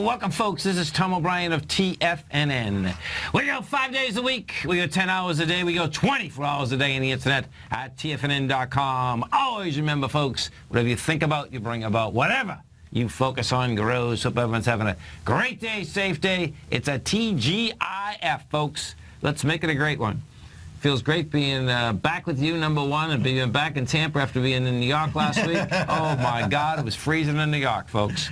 Welcome, folks. This is Tom O'Brien of TFNN. We go 5 days a week. We go 10 hours a day. We go 24 hours a day on the internet at TFNN.com. Always remember, folks, whatever you think about, you bring about. Whatever you focus on grows. Hope everyone's having a great day, safe day. It's a TGIF, folks. Let's make it a great one. Feels great being back with you, number one, and being back in Tampa after being in New York last week. Oh, my God. It was freezing in New York, folks.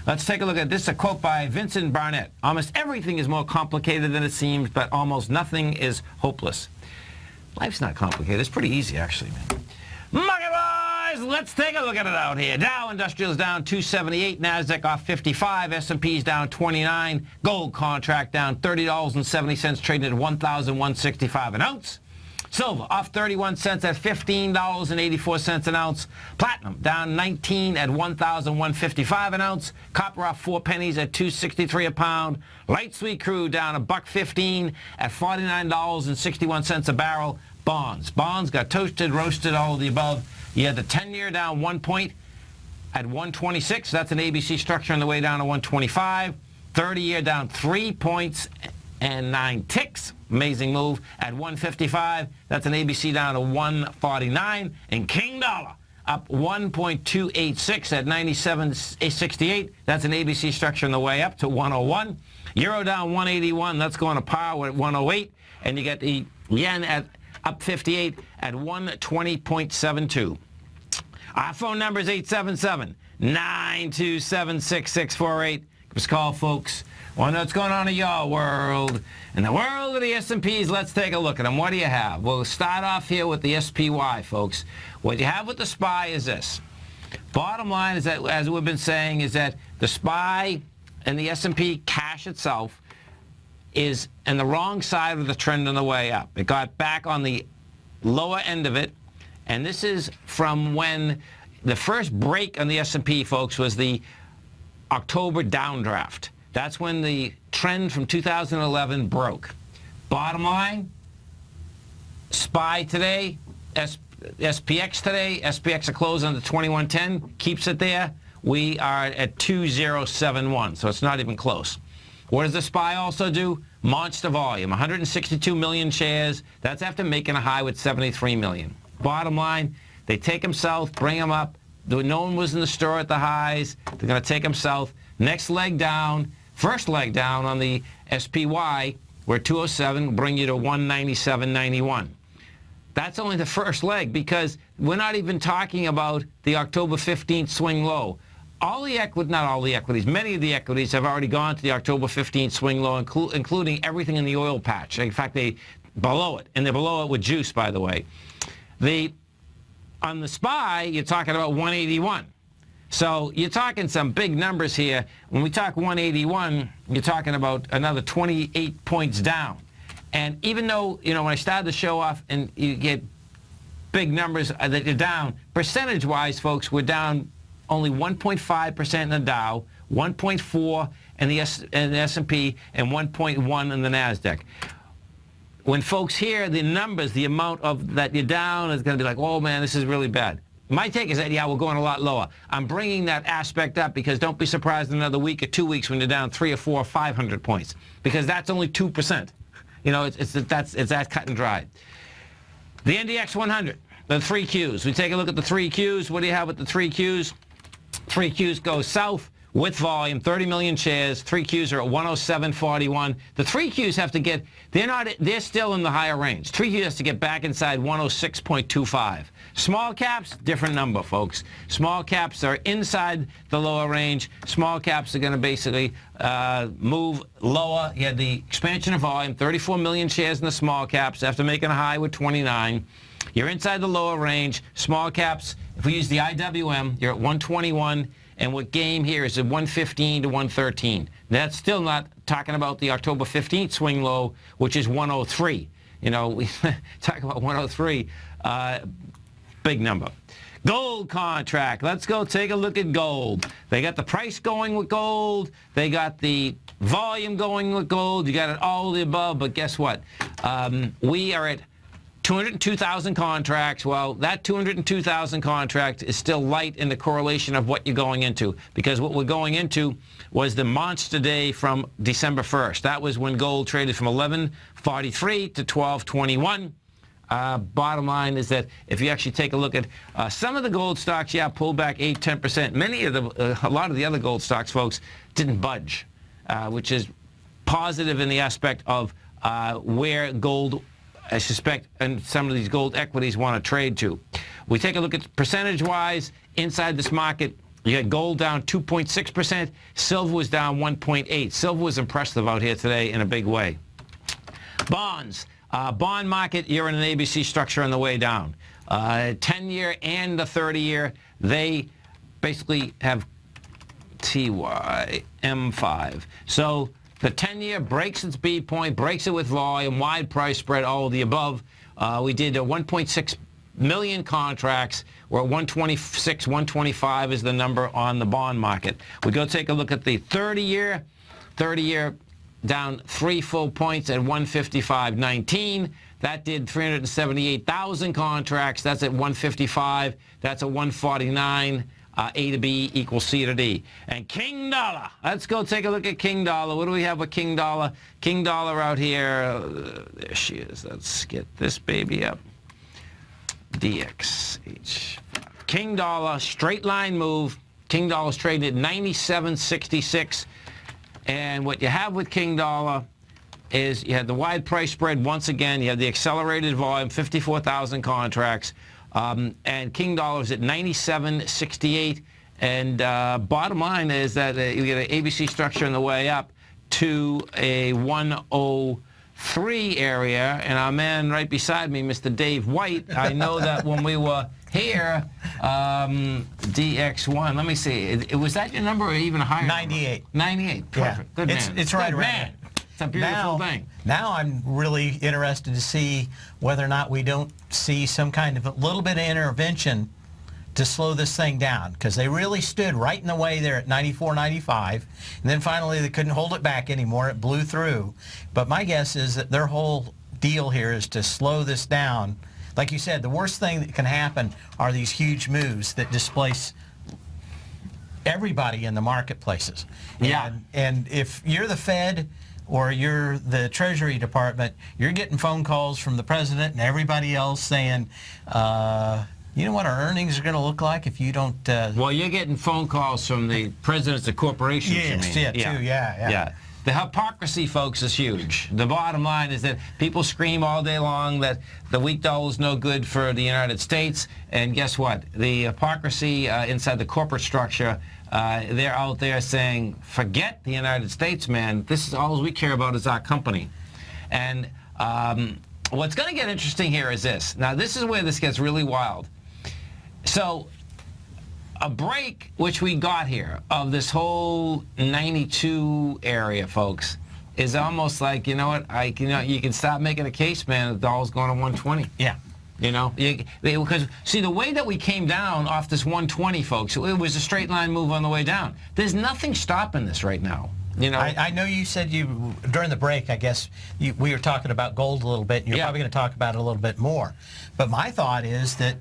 Let's take a look at this. A quote by Vincent Barnett. Almost everything is more complicated than it seems, but almost nothing is hopeless. Life's not complicated. It's pretty easy, actually, man. Market boys, let's take a look at it out here. Dow Industrial's down 278, NASDAQ off 55, S&P's down 29, gold contract down $30.70, trading at $1,165 an ounce. Silver off 31 cents at $15.84 an ounce. Platinum down 19 at $1,155 an ounce. Copper off 4 pennies at $2.63 a pound. Light sweet crude down $1.15 at $49.61 a barrel. Bonds got toasted, roasted, all of the above. You had the 10-year down 1 point at 126. That's an ABC structure on the way down to 125. 30-year down 3 points and 9 ticks. Amazing move at 155. That's an ABC down to 149. And King Dollar up 1.286 at 97.68. That's an ABC structure on the way up to 101. Euro down 181. That's going to par at 108. And you get the yen at up 58 at 120.72. Our phone number is 877-927-6648. Give us a call, folks. Want to know what's going on in your world. In the world of the S&Ps, let's take a look at them. What do you have? We'll start off here with the SPY, folks. What you have with the SPY is this. Bottom line is that, as we've been saying, is that the SPY and the S&P cash itself is in the wrong side of the trend on the way up. It got back on the lower end of it, and this is from when the first break on the S&P, folks, was the October downdraft. That's when the trend from 2011 broke. Bottom line, SPY today, SPX today, SPX are closed on the 2110, keeps it there. We are at 2071, so it's not even close. What does the SPY also do? Monster volume, 162 million shares. That's after making a high with 73 million. Bottom line, they take them south, bring them up. No one was in the store at the highs. They're going to take them south. Next leg down, first leg down on the SPY, where 207 will bring you to 197.91. That's only the first leg, because we're not even talking about the October 15th swing low. All the equities, not all the equities, many of the equities have already gone to the October 15th swing low, including everything in the oil patch. In fact, they're below it, and they're below it with juice, by the way. On the SPY, you're talking about 181. So you're talking some big numbers here. When we talk 181, you're talking about another 28 points down. And even though, when I started the show off and you get big numbers that you're down, percentage-wise, folks, we're down only 1.5% in the Dow, 1.4% in the S&P, and 1.1% in the NASDAQ. When folks hear the numbers, the amount of that you're down is going to be like, oh, man, this is really bad. My take is that, yeah, we're going a lot lower. I'm bringing that aspect up because don't be surprised in another week or 2 weeks when you're down 300 or 400 or 500 points, because that's only 2%. It's that cut and dry. The NDX 100, the 3 Qs. We take a look at the 3 Qs. What do you have with the 3 Qs? 3 Qs go south with volume, 30 million shares. 3 Qs are at 107.41. The 3 Qs have to get, they're still in the higher range. 3 Qs has to get back inside 106.25. Small caps, different number, folks. Small caps are inside the lower range. Small caps are going to basically move lower. You had the expansion of volume, 34 million shares in the small caps after making a high with 29. You're inside the lower range. Small caps, if we use the IWM, you're at 121. And what game here is at 115 to 113. That's still not talking about the October 15th swing low, which is 103. We talk about 103. Big number. Gold contract. Let's go take a look at gold. They got the price going with gold. They got the volume going with gold. You got it all of the above, but guess what? We are at 202,000 contracts. Well, that 202,000 contract is still light in the correlation of what you're going into, because what we're going into was the monster day from December 1st. That was when gold traded from 11.43 to 12.21. Bottom line is that if you actually take a look at some of the gold stocks, yeah, pulled back 8-10%. A lot of the other gold stocks, folks, didn't budge, which is positive in the aspect of where gold, I suspect, and some of these gold equities want to trade to. We take a look at percentage-wise inside this market. You got gold down 2.6%. Silver was down 1.8%. Silver was impressive out here today in a big way. Bonds. Bond market, you're in an ABC structure on the way down. 10-year and the 30-year, they basically have TYM5. So the 10-year breaks its B point, breaks it with volume, wide price spread, all of the above. We did 1.6 million contracts. We're at 126, 125 is the number on the bond market. We go take a look at the 30-year. 30-year down 3 full points at 155.19. That did 378,000 contracts. That's at 155. That's at 149. A to B equals C to D. And King Dollar. Let's go take a look at King Dollar. What do we have with King Dollar? King Dollar out here. There she is. Let's get this baby up. DXH. King Dollar, straight line move. King Dollar's trading at 97.66. And what you have with King Dollar is you had the wide price spread once again. You have the accelerated volume, 54,000 contracts. And King Dollar is at 97.68. And bottom line is that you get an ABC structure on the way up to a 103 area. And our man right beside me, Mr. Dave White, I know that when we were here, DX1, let me see. Was that your number or even higher? 98. 98. Perfect. Yeah. Good man. It's right Good around man. It's a beautiful thing. Now I'm really interested to see whether or not we don't see some kind of a little bit of intervention to slow this thing down, because they really stood right in the way there at 94, 95, and then finally they couldn't hold it back anymore. It blew through. But my guess is that their whole deal here is to slow this down. Like you said, the worst thing that can happen are these huge moves that displace everybody in the marketplaces. Yeah. And if you're the Fed or you're the Treasury Department, you're getting phone calls from the president and everybody else saying, you know what our earnings are going to look like if you don't... Well, you're getting phone calls from the presidents of corporations, yes, you mean. Yeah. The hypocrisy, folks, is huge. The bottom line is that people scream all day long that the weak dollar is no good for the United States, and guess what? The hypocrisy inside the corporate structure, they're out there saying, forget the United States, man. This is all we care about is our company. And what's going to get interesting here is this. Now, this is where this gets really wild. So a break, which we got here, of this whole 92 area, folks, is almost like, you know what, you can stop making a case, man, the dollar's going to 120. Yeah. You know, because, see, the way that we came down off this 120, folks, it was a straight line move on the way down. There's nothing stopping this right now. You know, I know you said during the break, I guess, we were talking about gold a little bit, and you're probably going to talk about it a little bit more. But my thought is that,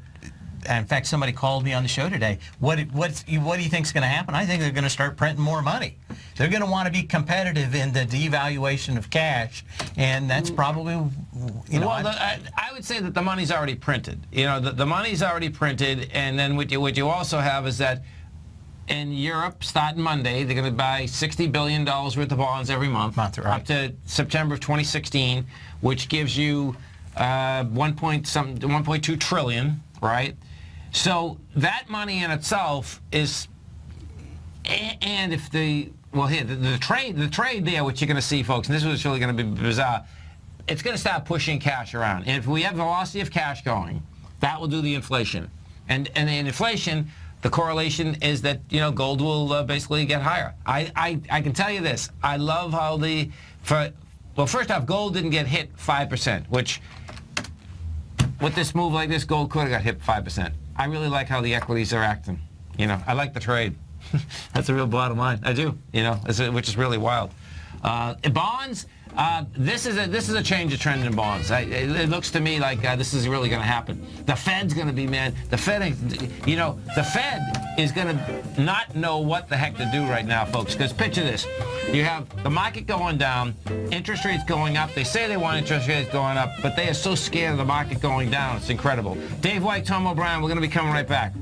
and in fact, somebody called me on the show today. What do you think is going to happen? I think they're going to start printing more money. They're going to want to be competitive in the devaluation of cash, and that's probably, you know. Well, I would say that the money's already printed. You know, the money's already printed, and then what you also have is that in Europe, starting Monday, they're going to buy $60 billion worth of bonds every month, right, up to September of 2016, which gives you 1.2 trillion, right? So that money in itself is, and if the trade there, which you're going to see, folks, and this is really going to be bizarre, it's going to start pushing cash around. And if we have velocity of cash going, that will do the inflation. And in inflation, the correlation is that, you know, gold will basically get higher. I can tell you this. I love how well, first off, gold didn't get hit 5%, which with this move like this, gold could have got hit 5%. I really like how the equities are acting. You know, I like the trade. That's the real bottom line. I do, you know, which is really wild. Bonds, This is a change of trend in bonds. It looks to me like this is really going to happen. The Fed's going to be, man, the Fed is going to not know what the heck to do right now, folks, because picture this. You have the market going down, interest rates going up. They say they want interest rates going up, but they are so scared of the market going down. It's incredible. Dave White, Tom O'Brien, we're going to be coming right back.